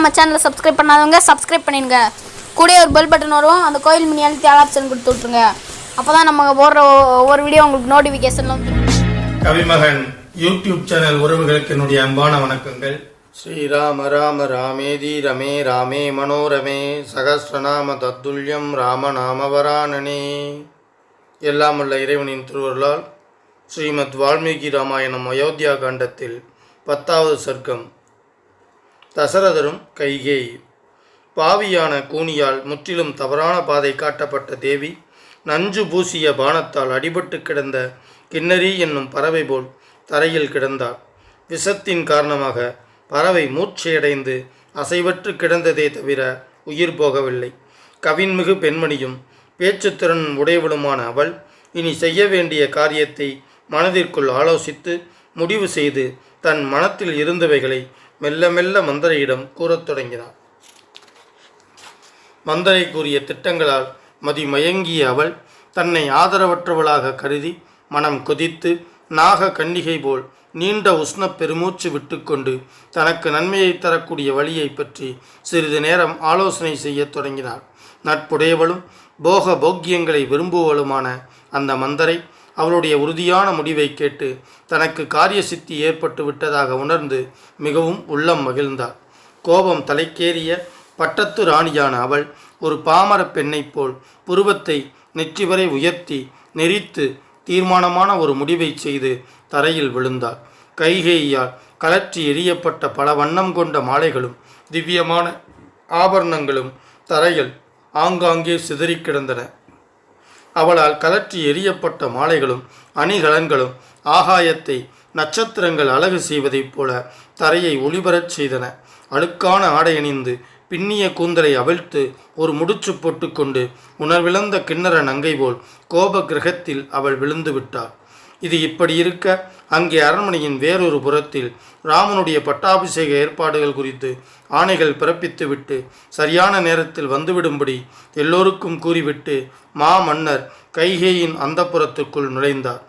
நம்ம சேனலை சப்ஸ்கிரைப் பண்ணாதவங்க சப்ஸ்கிரைப் பண்ணிடுங்க. கூட ஒரு பெல் பட்டன் வரும், அந்த கோயில் மணி அழுத்தி ஆல் ஆப்ஷன் கொடுத்து விட்ருங்க. அப்போ தான் நம்ம போடுற ஒவ்வொரு வீடியோ உங்களுக்கு நோட்டிஃபிகேஷன் வந்து. கவிமகன் யூடியூப் சேனல் உறவுகளுக்கு என்னுடைய அன்பான வணக்கங்கள். ஸ்ரீராம ராம ராமேதி ரமே ராமே மனோரமே சகஸ்ரநாம தத்துல்யம் ராமநாமவரானனே. எல்லாம் உள்ள இறைவனின் திருவருளால் ஸ்ரீமத் வால்மீகி ராமாயணம் அயோத்தியா காண்டத்தில் 10வது சர்க்கம். தசரதரும் கைகேயி. பாவியான கூனியால் முற்றிலும் தவறான பாதை காட்டப்பட்ட தேவி நஞ்சு பூசிய பானத்தால் அடிபட்டு கிடந்த கிண்ணறி என்னும் பறவை போல் தரையில் கிடந்தாள். விஷத்தின் காரணமாக பறவை மூர்ச்சையடைந்து அசைவற்று கிடந்ததே தவிர உயிர் போகவில்லை. கவின்மிகு பெண்மணியும் பேச்சுத்திறன் உடையவளுமான அவள் இனி செய்ய வேண்டிய காரியத்தை மனதிற்குள் ஆலோசித்து முடிவு செய்து தன் மனத்தில் இருந்தவைகளை மெல்ல மெல்ல மந்தரையிடம் கூறத் தொடங்கினாள். மந்தரை கூறிய திட்டங்களால் மதிமயங்கிய அவள் தன்னை ஆதரவற்றவளாக கருதி மனம் கொதித்து நாக கன்னிகை போல் நீண்ட உஷ்ண பெருமூச்சு விட்டுக்கொண்டு தனக்கு நன்மையை தரக்கூடிய வழியை பற்றி சிறிது நேரம் ஆலோசனை செய்ய தொடங்கினாள். நட்புடையவளும் போக போக்கியங்களை விரும்புவளுமான அந்த மந்தரை அவளுடைய உறுதியான முடிவை கேட்டு தனக்கு காரிய சித்தி ஏற்பட்டு விட்டதாக உணர்ந்து மிகவும் உள்ளம் மகிழ்ந்தாள். கோபம் தலைக்கேறிய பட்டத்து ராணியான அவள் ஒரு பாமர பெண்ணைப் போல் புருவத்தை நெற்றி வரை உயர்த்தி நெறித்து தீர்மானமான ஒரு முடிவை செய்து தரையில் விழுந்தாள். கைகேயியால் கலற்றி எரியப்பட்ட பல வண்ணம் கொண்ட மாலைகளும் திவ்யமான ஆபரணங்களும் தரையில் ஆங்காங்கே சிதறி கிடந்தன. அவளால் கலற்றி எரியப்பட்ட மாலைகளும் அணிகலன்களும் ஆகாயத்தை நட்சத்திரங்கள் அழகு செய்வதைப் போல தரையை ஒளிபரச் செய்தன. அழுக்கான ஆடை அணிந்து பின்னிய கூந்தலை அவிழ்த்து ஒரு முடிச்சு போட்டுக்கொண்டு உணர்விழந்த கிண்ணற நங்கை போல் கோப கிரகத்தில் அவள் விழுந்து விட்டாள். இது இப்படி இருக்க அங்கே அரண்மனையின் வேறொரு புறத்தில் ராமனுடைய பட்டாபிஷேக ஏற்பாடுகள் குறித்து ஆணைகள் பிறப்பித்துவிட்டு சரியான நேரத்தில் வந்துவிடும்படி எல்லோருக்கும் கூறிவிட்டு மன்னர் கைகேயின் அந்தப்புறத்துக்குள் நுழைந்தார்.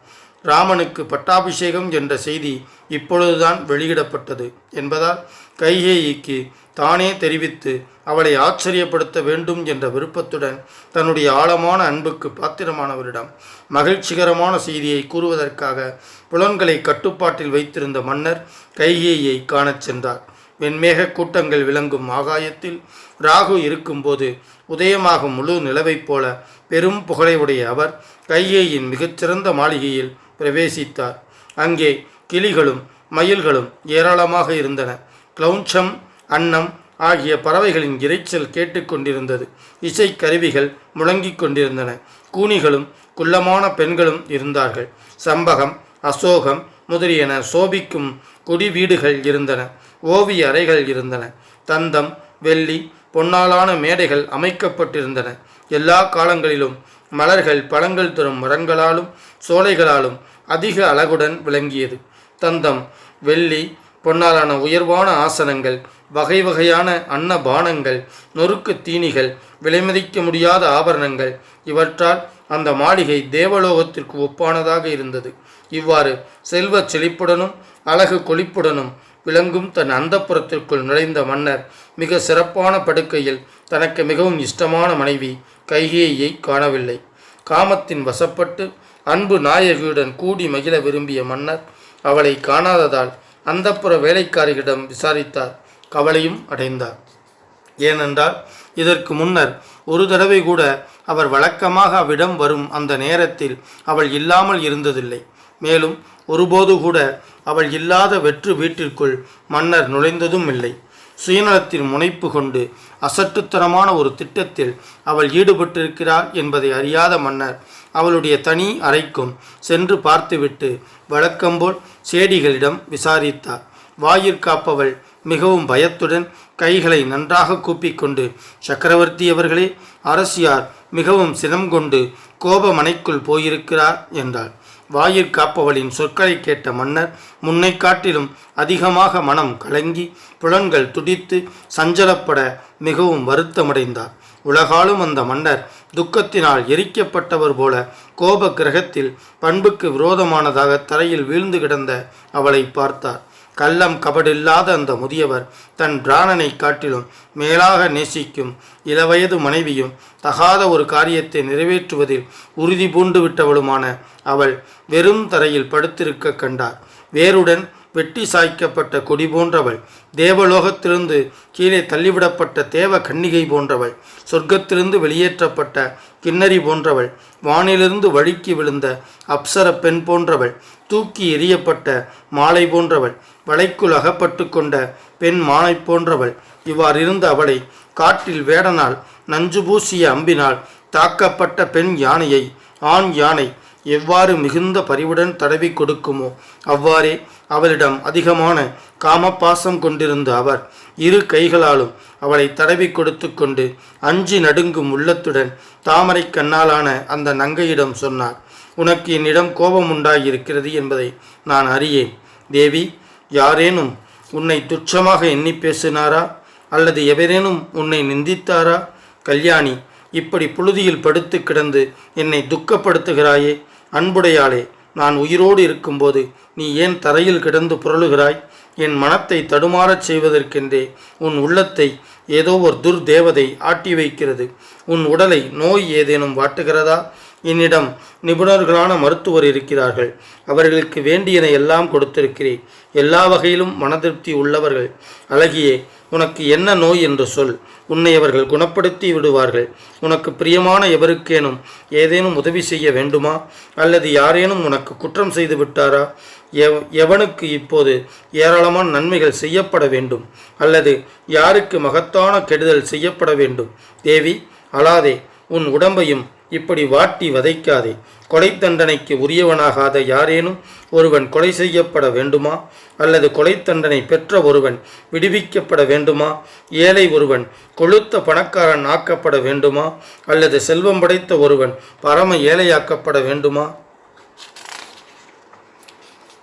ராமனுக்கு பட்டாபிஷேகம் என்ற செய்தி இப்பொழுதுதான் வெளியிடப்பட்டது என்பதால் கைகேயிக்கு தானே தெரிவித்து அவளை ஆச்சரியப்படுத்த வேண்டும் என்ற விருப்பத்துடன் தன்னுடைய ஆழமான அன்புக்கு பாத்திரமானவரிடம் மகிழ்ச்சிகரமான செய்தியை கூறுவதற்காக புலன்களை கட்டுப்பாட்டில் வைத்திருந்த மன்னர் கைகேயை காணச் சென்றார். வெண்மேக கூட்டங்கள் விளங்கும் ஆகாயத்தில் ராகு இருக்கும்போது உதயமாகும் முழு நிலவைப் போல பெரும் புகழையுடைய அவர் கைகேயின் மிகச்சிறந்த மாளிகையில் பிரவேசித்தார். அங்கே கிளிகளும் மயில்களும் ஏராளமாக இருந்தன. கிளௌஞ்சம் அன்னம் ஆகிய பறவைகளின் இரைச்சல் கேட்டுக்கொண்டிருந்தது. இசைக்கருவிகள் முழங்கிக் கொண்டிருந்தன. கூனிகளும் குள்ளமான பெண்களும் இருந்தார்கள். சம்பகம் அசோகம் முதலியன சோபிக்கும் குடி வீடுகள் இருந்தன. ஓவிய அறைகள் இருந்தன. தந்தம் வெள்ளி பொன்னாலான மேடைகள் அமைக்கப்பட்டிருந்தன. எல்லா காலங்களிலும் மலர்கள் பழங்கள் தரும் மரங்களாலும் சோலைகளாலும் அதிக அழகுடன் விளங்கியது. தந்தம் வெள்ளி பொன்னாலான உயர்வான ஆசனங்கள், வகை வகையான அன்னபானங்கள், நொறுக்கு தீனிகள், விலைமதிக்க முடியாத ஆபரணங்கள், இவற்றால் அந்த மாளிகை தேவலோகத்திற்கு ஒப்பானதாக இருந்தது. இவ்வாறு செல்வ செழிப்புடனும் அழகு கொழிப்புடனும் விளங்கும் தன் அந்தப்புறத்திற்குள் நுழைந்த மன்னர் மிக சிறப்பான படுக்கையில் தனக்கு மிகவும் இஷ்டமான மனைவி கைகேயியை காணவில்லை. காமத்தின் வசப்பட்டு அன்பு நாயகியுடன் கூடி மகிழ விரும்பிய மன்னர் அவளை காணாததால் அந்தப்புற வேலைக்காரிகளிடம் விசாரித்தார். கவலையும் அடைந்தார். ஏனென்றால் இதற்கு முன்னர் ஒரு தடவை கூட அவர் வழக்கமாக அவ்விடம் வரும் அந்த நேரத்தில் அவள் இல்லாமல் இருந்ததில்லை. மேலும் ஒருபோது கூட அவள் இல்லாத வெற்று வீட்டிற்குள் மன்னர் நுழைந்ததும் இல்லை. சுயநலத்தின் முனைப்பு கொண்டு அசட்டுத்தனமான ஒரு திட்டத்தில் அவள் ஈடுபட்டிருக்கிறாள் என்பதை அறியாத மன்னர் அவளுடைய தனி அறைக்கும் சென்று பார்த்துவிட்டு வழக்கம்போல் சேடிகளிடம் விசாரித்தார். வாயிற்காப்பவள் மிகவும் பயத்துடன் கைகளை நன்றாக கூப்பிக்கொண்டு, சக்கரவர்த்தி அவர்களே, அரசியார் மிகவும் சினம் கொண்டு கோபமனைக்குள் போயிருக்கிறார் என்றாள். வாயிற்காப்பவளின் சொற்களை கேட்ட மன்னர் முன்னை காட்டிலும் அதிகமாக மனம் கலங்கி புலன்கள் துடித்து சஞ்சலப்பட மிகவும் வருத்தமடைந்தார். உலகாலும் அந்த மன்னர் துக்கத்தினால் எரிக்கப்பட்டவர் போல கோப கிரகத்தில் பண்புக்கு விரோதமானதாக தரையில் வீழ்ந்து கிடந்த அவளை பார்த்தார். கள்ளம் கபடில்லாத அந்த முதியவர் தன் பிராணனை காட்டிலும் மேலாக நேசிக்கும் இளவயது மனைவியும் தகாத ஒரு காரியத்தை நிறைவேற்றுவதில் உறுதி பூண்டு விட்டவளுமான அவள் வெறும் தரையில் படுத்திருக்க கண்டார். வேருடன் வெட்டி சாய்க்கப்பட்ட கொடி போன்றவள், தேவலோகத்திலிருந்து கீழே தள்ளிவிடப்பட்ட தேவ கன்னிகை போன்றவள், சொர்க்கத்திலிருந்து வெளியேற்றப்பட்ட கிண்ணறி போன்றவள், வானிலிருந்து வழுக்கி விழுந்த அப்சர பெண் போன்றவள், தூக்கி எறியப்பட்ட மாலை போன்றவள், வலைக்குள் அகப்பட்டு கொண்ட பெண் மானை போன்றவள். இவ்வாறு இருந்த அவளை காட்டில் வேடனால் நஞ்சு பூசிய அம்பினால் தாக்கப்பட்ட பெண் யானையை ஆண் யானை எவ்வாறு மிகுந்த பரிவுடன் தடவி கொடுக்குமோ அவ்வாறே அவளிடம் அதிகமான காமப்பாசம் கொண்டிருந்த அவர் இரு கைகளாலும் அவளை தடவி கொடுத்து கொண்டு அஞ்சி நடுங்கும் உள்ளத்துடன் தாமரை கண்ணாலான அந்த நங்கையிடம் சொன்னார், உனக்கு என்னிடம் கோபம் உண்டாகியிருக்கிறது என்பதை நான் அறியேன். தேவி, யாரேனும் உன்னை துச்சமாக எண்ணி பேசினாரா அல்லது எவரேனும் உன்னை நிந்தித்தாரா? கல்யாணி, இப்படி புழுதியில் படுத்து கிடந்து என்னை துக்கப்படுத்துகிறாயே. அன்புடையாளே, நான் உயிரோடு இருக்கும்போது நீ ஏன் தரையில் கிடந்து புரளுகிறாய்? என் மனத்தை தடுமாறச் செய்வதற்கென்றே உன் உள்ளத்தை ஏதோ ஒரு துர்தேவதை ஆட்டி வைக்கிறது. உன் உடலை நோய் ஏதேனும் வாட்டுகிறதா? என்னிடம் நிபுணர்களான மருத்துவர் இருக்கிறார்கள். அவர்களுக்கு வேண்டியன எல்லாம் கொடுத்திருக்கிறேன். எல்லா வகையிலும் மனதிருப்தி உள்ளவர்கள். அழகியே, உனக்கு என்ன நோய் என்று சொல், உன்னை அவர்கள் குணப்படுத்தி விடுவார்கள். உனக்கு பிரியமான எவருக்கேனும் ஏதேனும் உதவி செய்ய வேண்டுமா? அல்லது யாரேனும் உனக்கு குற்றம் செய்து விட்டாரா? எவனுக்கு இப்போது ஏராளமான நன்மைகள் செய்யப்பட வேண்டும் அல்லது யாருக்கு மகத்தான கெடுதல் செய்யப்பட வேண்டும்? தேவி, அழாதே, உன் உடம்பையும் இப்படி வாட்டி வதைக்காதே. கொலை தண்டனைக்கு உரியவனாகாத யாரேனும் ஒருவன் கொலை செய்யப்பட வேண்டுமா? அல்லது கொலை தண்டனை பெற்ற ஒருவன் விடுவிக்கப்பட வேண்டுமா? ஏழை ஒருவன் கொழுத்த பணக்காரன் ஆக்கப்பட வேண்டுமா? அல்லது செல்வம் படைத்த ஒருவன் பரம ஏழையாக்கப்பட வேண்டுமா?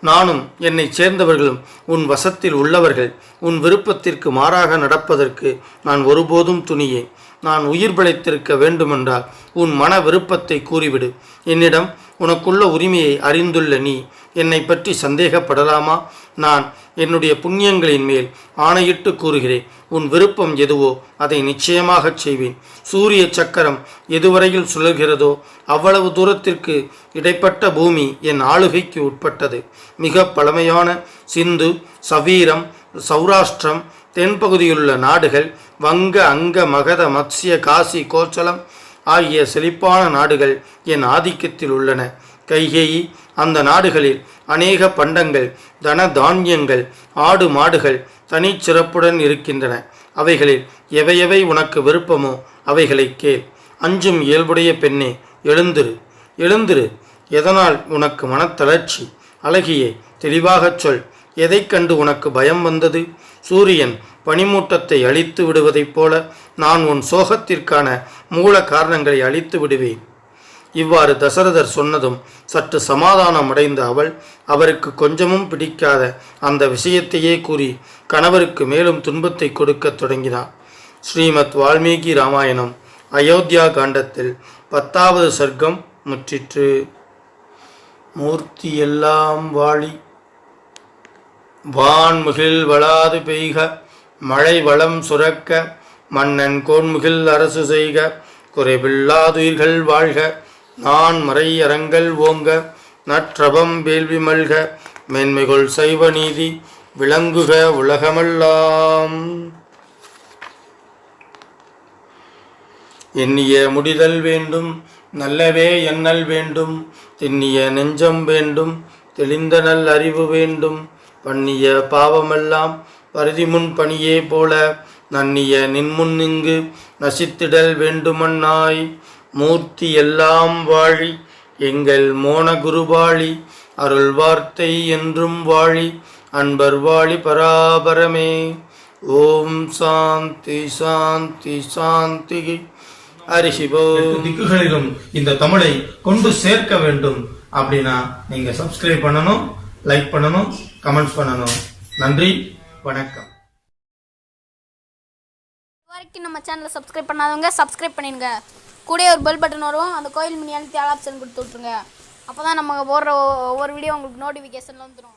நானும் என்னை சேர்ந்தவர்களும் உன் வசத்தில் உள்ளவர்கள். உன் விருப்பத்திற்கு மாறாக நடப்பதற்கு நான் ஒருபோதும் துணியேன். நான் உயிர் பிழைத்திருக்க வேண்டுமென்றால் உன் மன விருப்பத்தை கூறிவிடு. என்னிடம் உனக்குள்ள உரிமையை அறிந்துள்ள நீ என்னை பற்றி சந்தேகப்படலாமா? நான் என்னுடைய புண்ணியங்களின் மேல் ஆணையிட்டு கூறுகிறேன், உன் விருப்பம் எதுவோ அதை நிச்சயமாகச் செய்வேன். சூரிய சக்கரம் எதுவரையில் சுழல்கிறதோ அவ்வளவு தூரத்திற்கு இடைப்பட்ட பூமி என் ஆளுகைக்கு உட்பட்டது. மிக பழமையான சிந்து, சவீரம், சௌராஷ்டிரம், தென்பகுதியிலுள்ள நாடுகள், வங்க, அங்க, மகத, மத்ஸ்ய, காசி, கோச்சலம் ஆகிய செழிப்பான நாடுகள் என் ஆதிக்கத்தில் உள்ளன. கைகேயி, அந்த நாடுகளில் அநேக பண்டங்கள், தன தானியங்கள், ஆடு மாடுகள் தனிச்சிறப்புடன் இருக்கின்றன. அவைகளில் எவையவை உனக்கு விருப்பமோ அவைகளை கேள். அஞ்சும் இயல்புடைய பெண்ணே, எழுந்திரு, எழுந்திரு. எதனால் உனக்கு மனத்தளர்ச்சி? அழகியே, தெளிவாகச் சொல். எதை கண்டு உனக்கு பயம் வந்தது? சூரியன் பனிமூட்டத்தை அழித்து விடுவதைப் போல நான் உன் சோகத்திற்கான மூல காரணங்களை அழித்து விடுவேன். இவ்வாறு தசரதர் சொன்னதும் சற்று சமாதானம் அடைந்த அவள் அவருக்கு கொஞ்சமும் பிடிக்காத அந்த விஷயத்தையே கூறி கணவருக்கு மேலும் துன்பத்தை கொடுக்க தொடங்கினார். ஸ்ரீமத் வால்மீகி ராமாயணம் அயோத்தியா காண்டத்தில் 10வது சர்க்கம் முற்றிற்று. மூர்த்தி எல்லாம் வாழி, வான்முகில் வளாது பெய்க, மழை வளம் சுரக்க, மன்னன் கோன்முகில் அரசு செய்க, குறைவில்லாதுயிர்கள் வாழ்க, நான் மறை அரங்கல் ஓங்க, நற்றபம் வேள்வி மல்க, மேன்மைகொள் சைவ நீதி விளங்குக உலகமெல்லாம். எண்ணிய முடிதல் வேண்டும், நல்லவே எண்ணல் வேண்டும், திண்ணிய நெஞ்சம் வேண்டும், தெளிந்த நல் அறிவு வேண்டும், பண்ணிய பாவமெல்லாம் பருதிமுன் பணியே போல நன்னிய நின்முன் இங்கு நசித்திடல் வேண்டுமன்னாய். மூர்த்தி எல்லாம் வாழி, எங்கள் மோன குருபாளி, அருள் வார்த்தை என்றும் வாழி, அன்பர் வாழி பராபரமே. ஓம் சாந்தி சாந்தி சாந்தி. அரிசிபோ. திக்குகளிலும் இந்த தமிழை கொண்டு சேர்க்க வேண்டும் அப்படின்னா நீங்க சப்ஸ்கிரைப் பண்ணணும், லைக் பண்ணணும், கமெண்ட்ஸ் பண்ணணும். நன்றி, வணக்கம். இதுவரைக்கும் நம்ம சேனலை சப்ஸ்கிரைப் பண்ணாதவங்க சப்ஸ்கிரைப் பண்ணிடுங்க. கூட ஒரு பெல் பட்டன் வரும், அந்த கோயில் மினியால் ஆல் ஆப்ஷன் கொடுத்து விட்ருங்க. அப்போ தான் நம்ம போடுற ஒவ்வொரு வீடியோ உங்களுக்கு நோட்டிஃபிகேஷனில் வந்துடும்.